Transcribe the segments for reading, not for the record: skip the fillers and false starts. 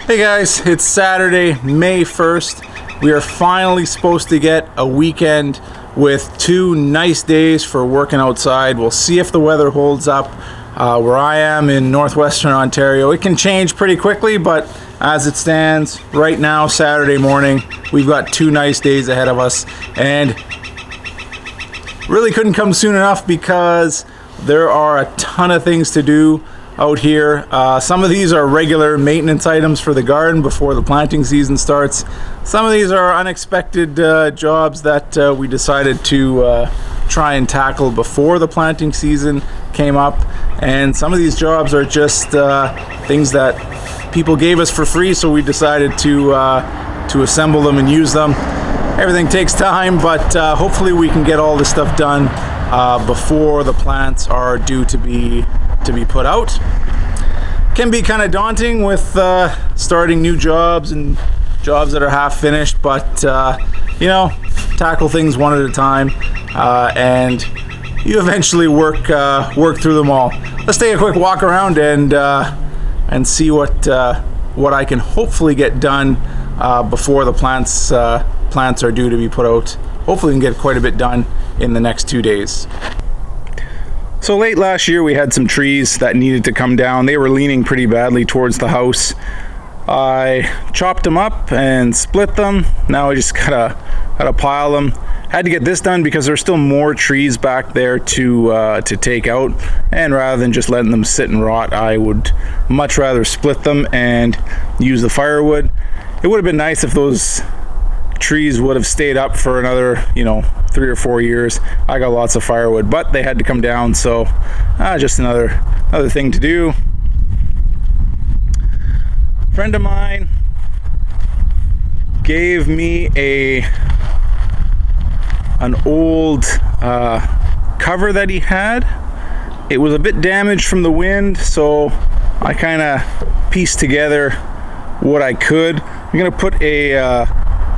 Hey guys, it's Saturday, May 1st. We are finally supposed to get a weekend with 2 nice days for working outside. We'll see if the weather holds up. Where I am in northwestern Ontario, it can change pretty quickly, but as it stands right now, Saturday morning, we've got 2 nice days ahead of us, and really couldn't come soon enough because there are a ton of things to do out here. Some of these are regular maintenance items for the garden before the planting season starts. Some of these are unexpected jobs that we decided to try and tackle before the planting season came up, and some of these jobs are just things that people gave us for free, so we decided to assemble them and use them. Everything takes time, but hopefully we can get all this stuff done before the plants are due to be put out. Can be kind of daunting with starting new jobs and jobs that are half finished, but you know, tackle things one at a time, and you eventually work through them all. Let's take a quick walk around and see what I can hopefully get done before the plants are due to be put out. Hopefully we can get quite a bit done in the next 2 days. So late last year we had some trees that needed to come down. They were leaning pretty badly towards the house. I chopped them up and split them. Now I just gotta pile them. Had to get this done because there's still more trees back there to take out, and rather than just letting them sit and rot, I would much rather split them and use the firewood. It would have been nice if those trees would have stayed up for another, 3 or 4 years. I got lots of firewood, but they had to come down, so just another thing to do. A friend of mine gave me an old cover that he had. It was a bit damaged from the wind, so I kind of pieced together what I could. I'm gonna put a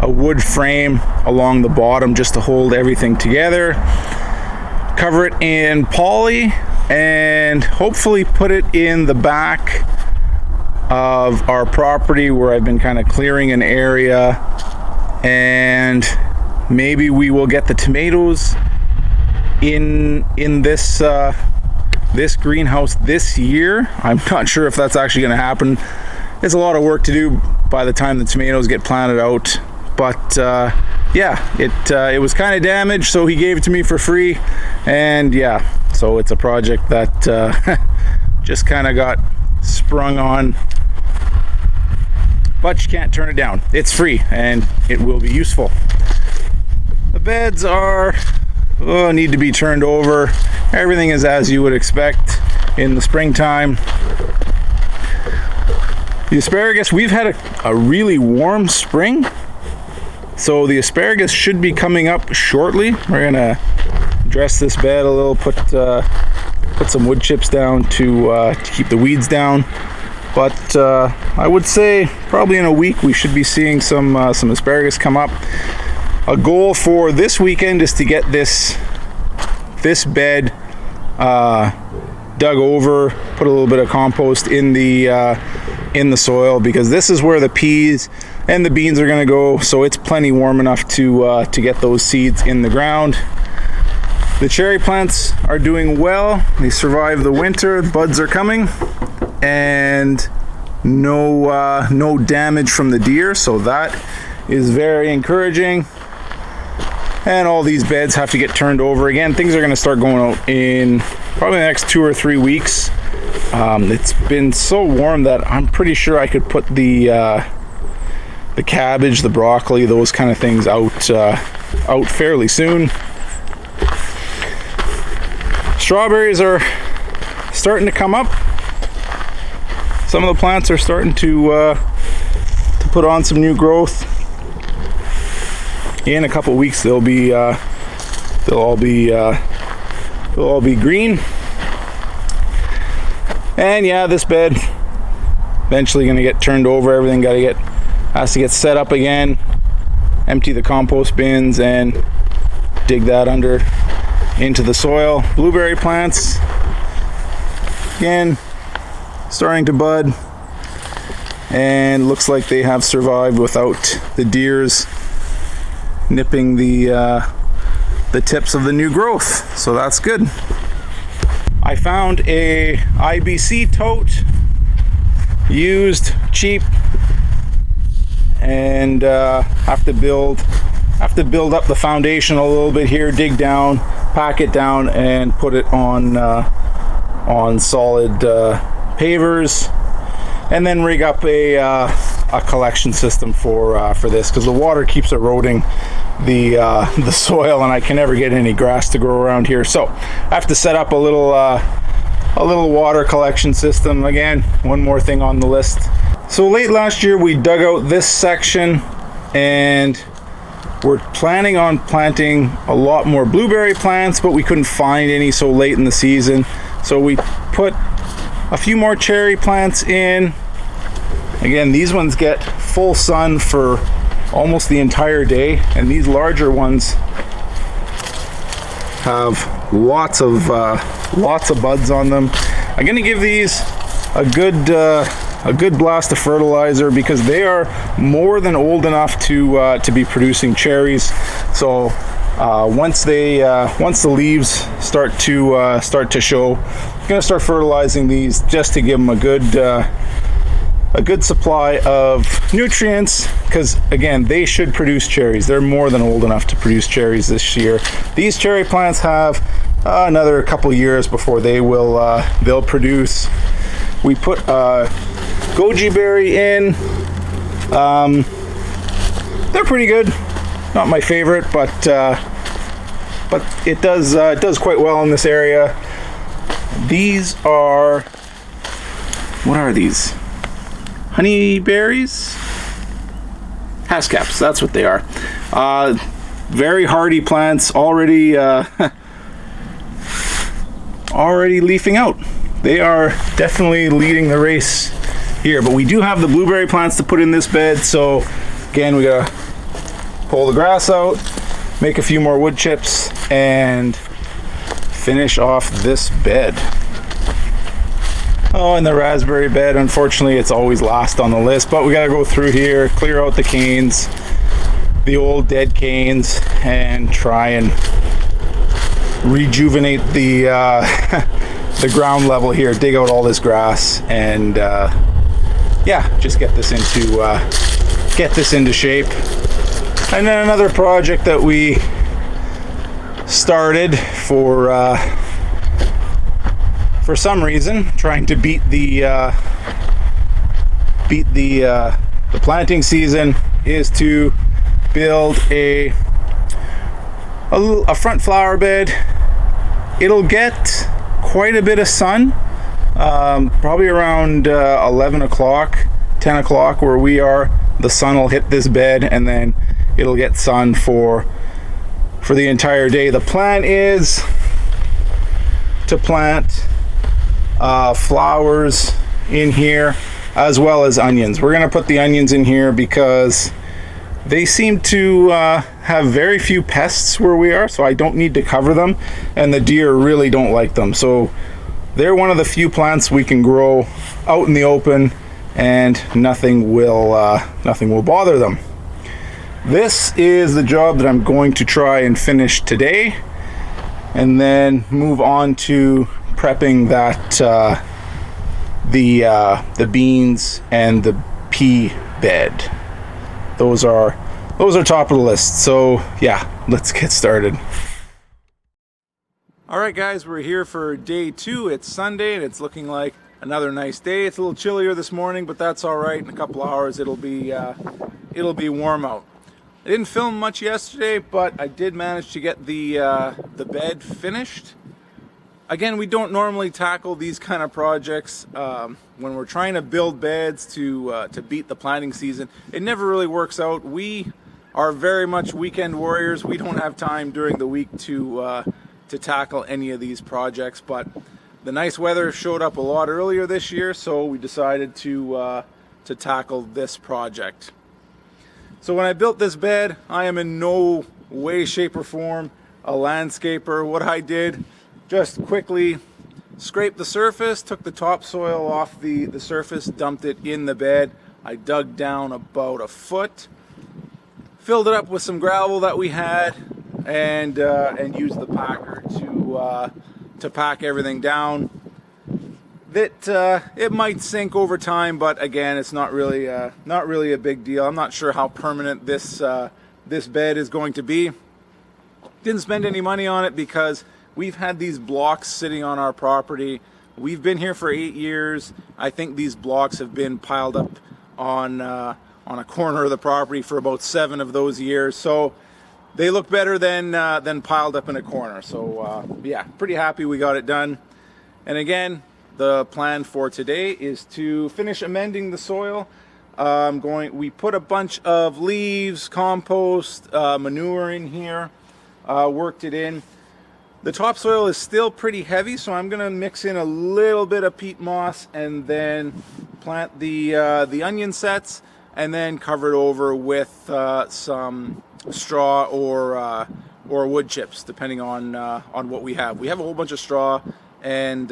wood frame along the bottom just to hold everything together, cover it in poly, and hopefully put it in the back of our property where I've been kind of clearing an area, and maybe we will get the tomatoes in this this greenhouse this year. I'm not sure if that's actually going to happen. It's a lot of work to do by the time the tomatoes get planted out. But yeah, it was kind of damaged, so he gave it to me for free, and yeah, so it's a project that just kind of got sprung on, but you can't turn it down. It's free and it will be useful. The beds need to be turned over. Everything is as you would expect in the springtime. The asparagus, we've had a really warm spring, so the asparagus should be coming up shortly. We're gonna dress this bed a little, put some wood chips down to keep the weeds down. But I would say probably in a week we should be seeing some asparagus come up. A goal for this weekend is to get this bed dug over, put a little bit of compost in the soil, because this is where the peas and the beans are going to go, so it's plenty warm enough to get those seeds in the ground. The cherry plants are doing well. They survived the winter. The buds are coming, and no damage from the deer, so that is very encouraging. And all these beds have to get turned over again. Things are going to start going out in probably the next 2 or 3 weeks. It's been so warm that I'm pretty sure I could put the cabbage, the broccoli, those kind of things out fairly soon. Strawberries are starting to come up. Some of the plants are starting to put on some new growth. In a couple weeks, they'll all be green. And yeah, this bed eventually going to get turned over. Everything has to get set up again. Empty the compost bins and dig that under into the soil. Blueberry plants, again, starting to bud. and looks like they have survived without the deers nipping the tips of the new growth, so that's good. I found a IBC tote, used, cheap, and have to build up the foundation a little bit here, dig down, pack it down, and put it on solid pavers, and then rig up a collection system for this, because the water keeps eroding the soil and I can never get any grass to grow around here. So I have to set up a little water collection system. Again, one more thing on the list. So late last year we dug out this section, and we're planning on planting a lot more blueberry plants, but we couldn't find any so late in the season. So we put a few more cherry plants in. Again, these ones get full sun for almost the entire day, and these larger ones have lots of buds on them. I'm gonna give these a good blast of fertilizer, because they are more than old enough to be producing cherries. So once the leaves start to show, I'm gonna start fertilizing these just to give them a good supply of nutrients, because again, they should produce cherries. They're more than old enough to produce cherries this year. These cherry plants have another couple years before they'll produce. We put goji berry in. They're pretty good. Not my favorite, but it does quite well in this area. These are, what are these? Honey berries? Haskaps, that's what they are. Very hardy plants, already leafing out. They are definitely leading the race here, but we do have the blueberry plants to put in this bed. So again, we gotta pull the grass out, make a few more wood chips, and finish off this bed. Oh, and the raspberry bed, unfortunately, it's always last on the list, but we gotta go through here, clear out the canes, the old dead canes, and try and rejuvenate the the ground level here, dig out all this grass, and yeah, just get this into shape. And then another project that we started for some reason, trying to beat the planting season, is to build a front flower bed. It'll get quite a bit of sun, probably around 11 o'clock, 10 o'clock where we are. The sun will hit this bed, and then it'll get sun for the entire day. The plan is to plant flowers in here, as well as onions. We're gonna put the onions in here because they seem to have very few pests where we are, so I don't need to cover them, and the deer really don't like them. So they're one of the few plants we can grow out in the open, and nothing will bother them. This is the job that I'm going to try and finish today, and then move on to prepping that the beans and the pea bed. Those are top of the list. So yeah, let's get started. All right, guys, we're here for day 2. It's Sunday, and it's looking like another nice day. It's a little chillier this morning, but that's all right. In a couple hours, it'll be warm out. I didn't film much yesterday, but I did manage to get the bed finished. Again, we don't normally tackle these kind of projects when we're trying to build beds to beat the planting season. It never really works out. We are very much weekend warriors. We don't have time during the week to tackle any of these projects, but the nice weather showed up a lot earlier this year, so we decided to tackle this project. So when I built this bed, I am in no way, shape, or form a landscaper. What I did, just quickly scraped the surface, took the topsoil off the surface, dumped it in the bed. I dug down about a foot, filled it up with some gravel that we had, and used the packer to pack everything down. That it might sink over time, but again, it's not really a big deal. I'm not sure how permanent this bed is going to be. Didn't spend any money on it because we've had these blocks sitting on our property. We've been here for 8 years. I think these blocks have been piled up on a corner of the property for about 7 of those years. So they look better than piled up in a corner. So yeah, pretty happy we got it done. And again, the plan for today is to finish amending the soil. We put a bunch of leaves, compost, manure in here, worked it in. The topsoil is still pretty heavy, so I'm gonna mix in a little bit of peat moss and then plant the onion sets, and then cover it over with some straw or wood chips, depending on what we have. We have a whole bunch of straw and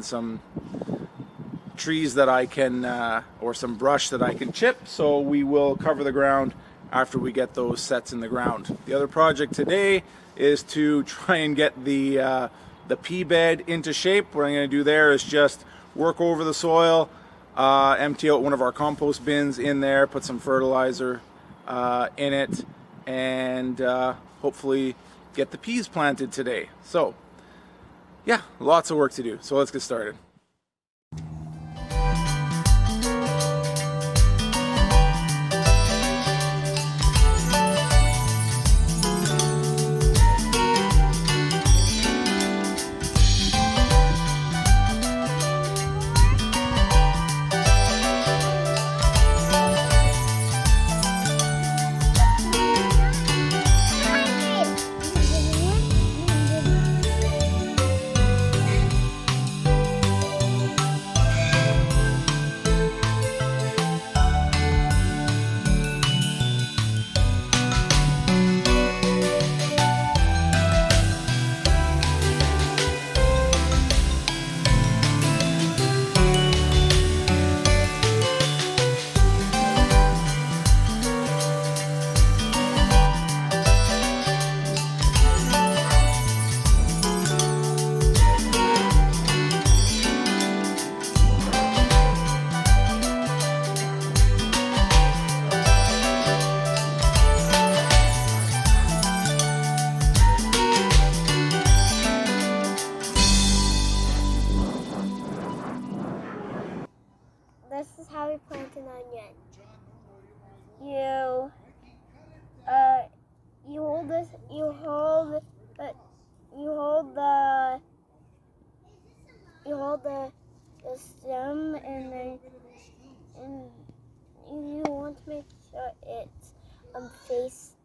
some trees that I can or some brush that I can chip, so we will cover the ground after we get those sets in the ground. The other project today is to try and get the pea bed into shape. What I'm going to do there is just work over the soil, empty out one of our compost bins in there, put some fertilizer in it, and hopefully get the peas planted today. So yeah, lots of work to do. So let's get started. This is how we plant an onion. You hold this. You hold the stem, and then you want to make sure it's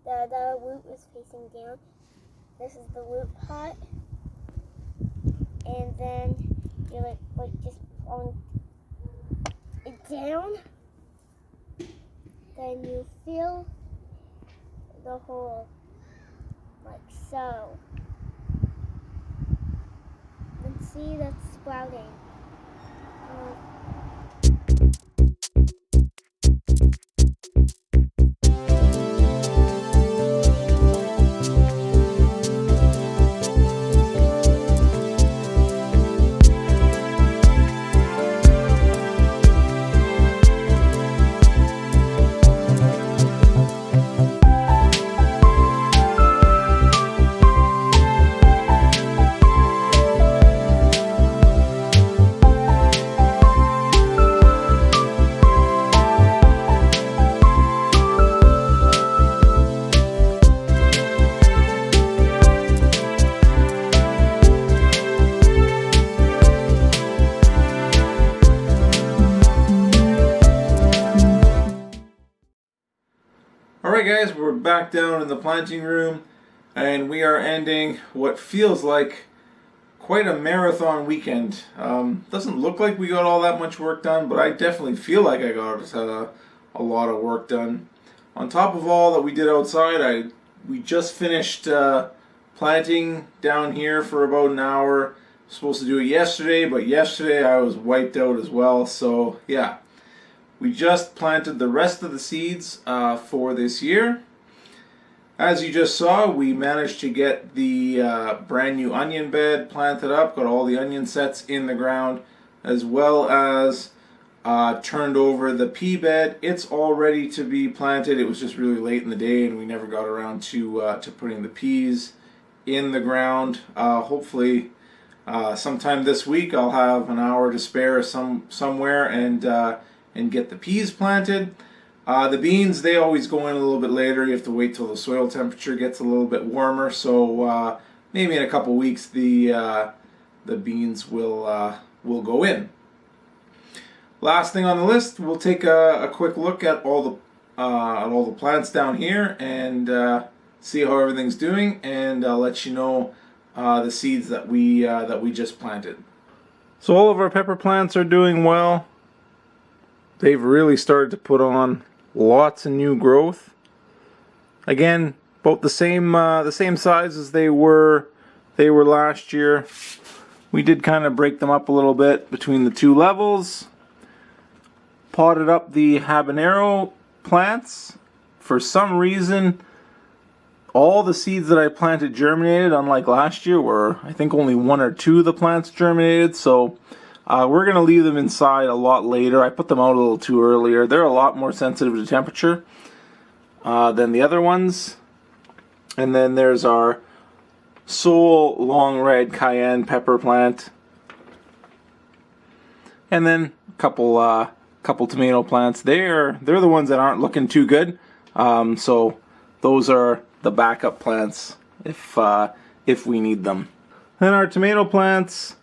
the root is facing down. This is the root part, and then you like just on it down, then you fill the hole like so. And see, that's sprouting. Alright guys, we're back down in the planting room, and we are ending what feels like quite a marathon weekend. Doesn't look like we got all that much work done, but I definitely feel like I got a lot of work done. On top of all that we did outside, we just finished planting down here for about an hour. Supposed to do it yesterday, but yesterday I was wiped out as well, so yeah. we just planted the rest of the seeds for this year. As you just saw, we managed to get the brand new onion bed planted up, got all the onion sets in the ground, as well as turned over the pea bed. It's all ready to be planted. It was just really late in the day and we never got around to putting the peas in the ground. Hopefully sometime this week I'll have an hour to spare somewhere and get the peas planted. The beans, they always go in a little bit later. You have to wait till the soil temperature gets a little bit warmer. So maybe in a couple weeks the beans will go in. Last thing on the list, we'll take a quick look at all the plants down here and see how everything's doing, and I'll let you know the seeds that we just planted. So all of our pepper plants are doing well. They've really started to put on lots of new growth. Again, about the same size as they were last year. We did kind of break them up a little bit between the two levels. Potted up the habanero plants. For some reason, all the seeds that I planted germinated, unlike last year where I think only 1 or 2 of the plants germinated. So we're going to leave them inside a lot later. I put them out a little too earlier. They're a lot more sensitive to temperature than the other ones. And then there's our Sol long red cayenne pepper plant. And then a couple tomato plants. They're the ones that aren't looking too good. So those are the backup plants if we need them. Then our tomato plants,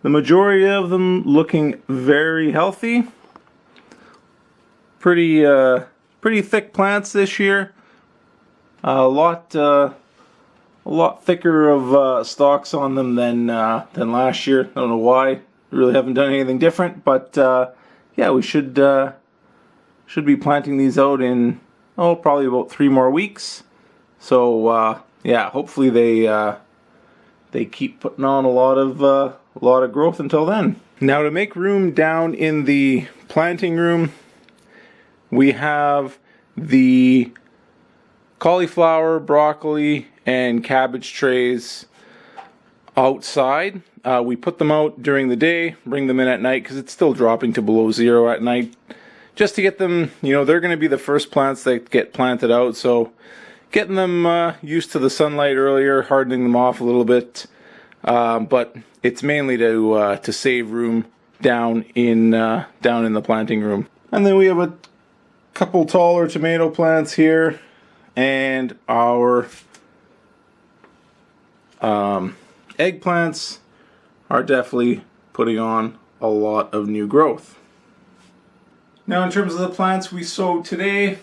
the majority of them looking very healthy. Pretty thick plants this year. A lot thicker of stalks on them than last year. I don't know why. We really haven't done anything different, but yeah, we should be planting these out in probably about 3 more weeks. So yeah, hopefully they keep putting on a lot of growth until then. Now to make room down in the planting room, we have the cauliflower, broccoli, and cabbage trays outside. We put them out during the day, bring them in at night because it's still dropping to below 0 at night. Just to get them, they're going to be the first plants that get planted out. So getting them used to the sunlight earlier, hardening them off a little bit. But it's mainly to save room down in the planting room. And then we have a couple taller tomato plants here, and our eggplants are definitely putting on a lot of new growth. Now in terms of the plants we sowed today,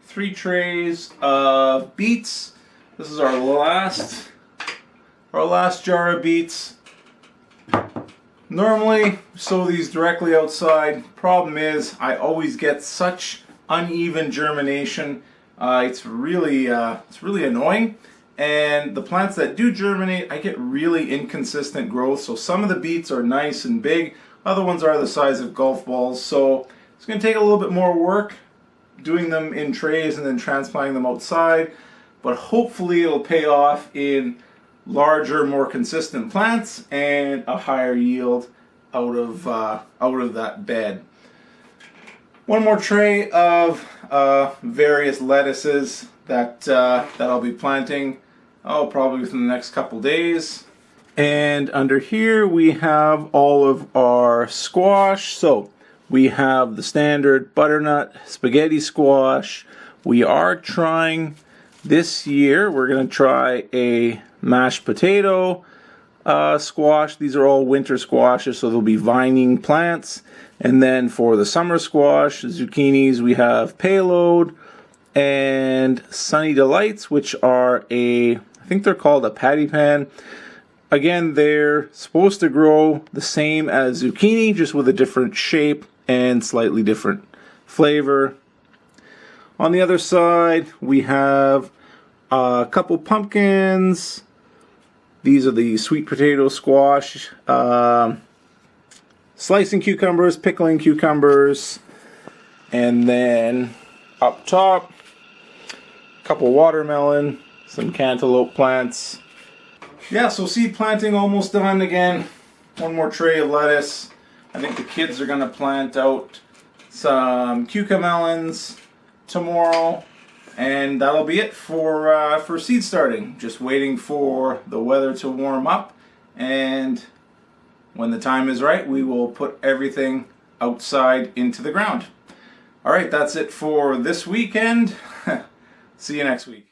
3 trays of beets. This is our last jar of beets. Normally sow these directly outside. Problem is I always get such uneven germination. It's really annoying. And the plants that do germinate, I get really inconsistent growth. So some of the beets are nice and big, other ones are the size of golf balls. So it's going to take a little bit more work doing them in trays and then transplanting them outside. But hopefully it'll pay off in larger, more consistent plants and a higher yield out of that bed. One more tray of various lettuces that I'll be planting probably within the next couple days. And under here we have all of our squash. So we have the standard butternut spaghetti squash. We are trying this year, we're going to try a mashed potato squash. These are all winter squashes, so they'll be vining plants. And then for the summer squash, zucchinis, we have payload and Sunny Delights, which are I think they're called a patty pan. Again, they're supposed to grow the same as zucchini, just with a different shape and slightly different flavor. On the other side, we have a couple pumpkins. These are the sweet potato squash. Slicing cucumbers, pickling cucumbers. And then up top, a couple watermelon, some cantaloupe plants. Yeah, so seed planting almost done again. One more tray of lettuce. I think the kids are gonna plant out some cucamelons tomorrow, and that'll be it for seed starting. Just waiting for the weather to warm up, and when the time is right, we will put everything outside into the ground. All right, that's it for this weekend. See you next week.